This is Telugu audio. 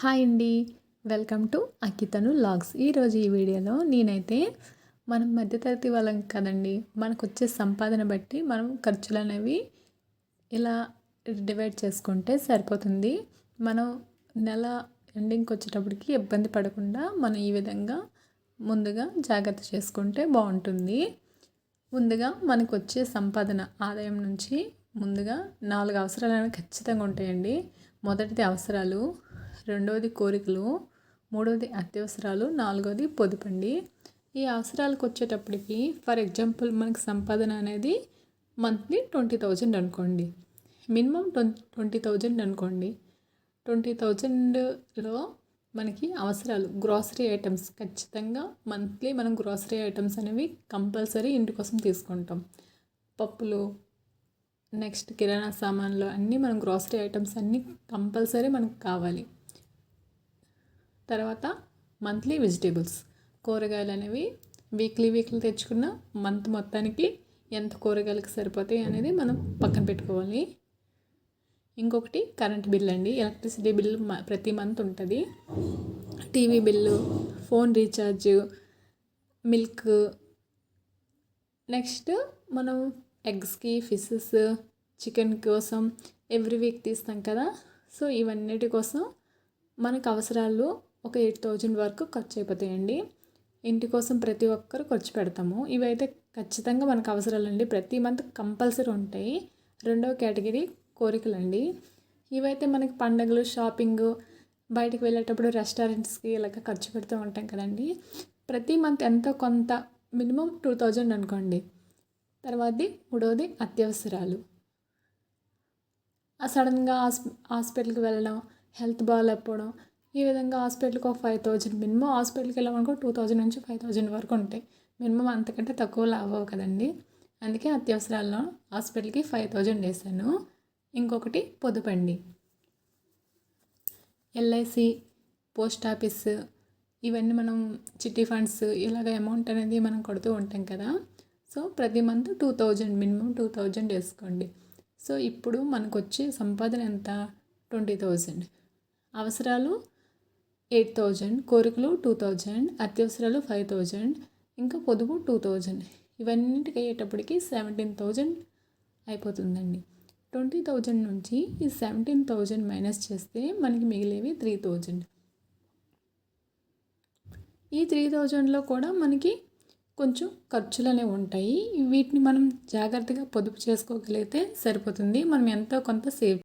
హాయ్ అండి. వెల్కమ్ టు అక్కితను లాగ్స్. ఈరోజు ఈ వీడియోలో నేనైతే మనం మధ్యతరగతి వాళ్ళం కదండి. మనకొచ్చే సంపాదన బట్టి మనం ఖర్చులనేవి ఇలా డివైడ్ చేసుకుంటే సరిపోతుంది. మనం నెల ఎండింగ్కి వచ్చేటప్పటికి ఇబ్బంది పడకుండా మనం ఈ విధంగా ముందుగా జాగ్రత్త చేసుకుంటే బాగుంటుంది. ముందుగా మనకు వచ్చే సంపాదన ఆదాయం నుంచి ముందుగా 4 అవసరాలు అనేవి ఖచ్చితంగా ఉంటాయండి. మొదటిది అవసరాలు, రెండవది కోరికలు, మూడవది అత్యవసరాలు, నాలుగవది పొదుపండి. ఈ అవసరాలకు వచ్చేటప్పటికి ఫర్ ఎగ్జాంపుల్ మనకి సంపాదన అనేది మంత్లీ 20,000 అనుకోండి. మినిమం 20,000 అనుకోండి. 20,000లో మనకి అవసరాలు గ్రాసరీ ఐటమ్స్ ఖచ్చితంగా మంత్లీ మనం గ్రాసరీ ఐటమ్స్ అనేవి కంపల్సరీ ఇంటి కోసం తీసుకుంటాం. పప్పులు, నెక్స్ట్ కిరాణా సామాన్లు అన్నీ మనం గ్రాసరీ ఐటమ్స్ అన్నీ కంపల్సరీ మనకు కావాలి. తర్వాత మంత్లీ వెజిటేబుల్స్, కూరగాయలు అనేవి వీక్లీ తెచ్చుకున్న మంత్ మొత్తానికి ఎంత కూరగాయలకు సరిపోతాయి అనేది మనం పక్కన పెట్టుకోవాలి. ఇంకొకటి కరెంట్ బిల్ అండి. ఎలక్ట్రిసిటీ బిల్ ప్రతి మంత్ ఉంటుంది. TV bill, phone recharge, milk, next మనం ఎగ్స్కి, ఫిషెస్, చికెన్ కోసం ఎవ్రీ వీక్ తీస్తాం కదా. సో ఇవన్నిటి కోసం మనకు అవసరాలు ఒక 8,000 వరకు ఖర్చు అయిపోతాయండి. ఇంటి కోసం ప్రతి ఒక్కరు ఖర్చు పెడతాము. ఇవైతే ఖచ్చితంగా మనకు అవసరాలండి. ప్రతి మంత్ కంపల్సరీ ఉంటాయి. రెండవ కేటగిరీ కోరికలండి. ఇవైతే మనకి పండగలు, షాపింగ్, బయటకు వెళ్ళేటప్పుడు రెస్టారెంట్స్కి ఇలాగ ఖర్చు పెడుతూ ఉంటాం కదండి. ప్రతి మంత్ ఎంతో కొంత మినిమం 2,000 అనుకోండి. తర్వాతది మూడవది అత్యవసరాలు. సడన్గా హాస్పిటల్కి వెళ్ళడం, హెల్త్ బాగాలేకపోవడం, ఈ విధంగా హాస్పిటల్కి ఒక 5,000 మినిమం హాస్పిటల్కి వెళ్ళామనుకో 2,000 నుంచి 5,000 వరకు ఉంటాయి. మినిమం అంతకంటే తక్కువలో అవ్వవు కదండి. అందుకే అత్యవసరాల్లో హాస్పిటల్కి 5,000 వేసాను. ఇంకొకటి పొదుపండి. ఎల్ఐసి, పోస్ట్ ఆఫీస్, ఇవన్నీ మనం చిట్టి ఫండ్స్ ఇలాగ అమౌంట్ అనేది మనం కొడుతూ ఉంటాం కదా. సో ప్రతి మంత్ 2,000 మినిమం 2,000 వేసుకోండి. సో ఇప్పుడు మనకు వచ్చే సంపాదన ఎంత? 20,000. అవసరాలు 8,000, కోరికలు 2,000, అత్యవసరాలు 5,000, ఇంకా పొదుపు 2,000. ఇవన్నిటికి అయ్యేటప్పటికి 17,000 అయిపోతుందండి. 20,000 నుంచి ఈ 17,000 మైనస్ చేస్తే మనకి మిగిలేవి 3,000. ఈ 3,000లో కూడా మనకి కొంచెం ఖర్చులు అనేవి ఉంటాయి. వీటిని మనం జాగ్రత్తగా పొదుపు చేసుకోగలిగితే సరిపోతుంది. మనం ఎంతో కొంత సేవ్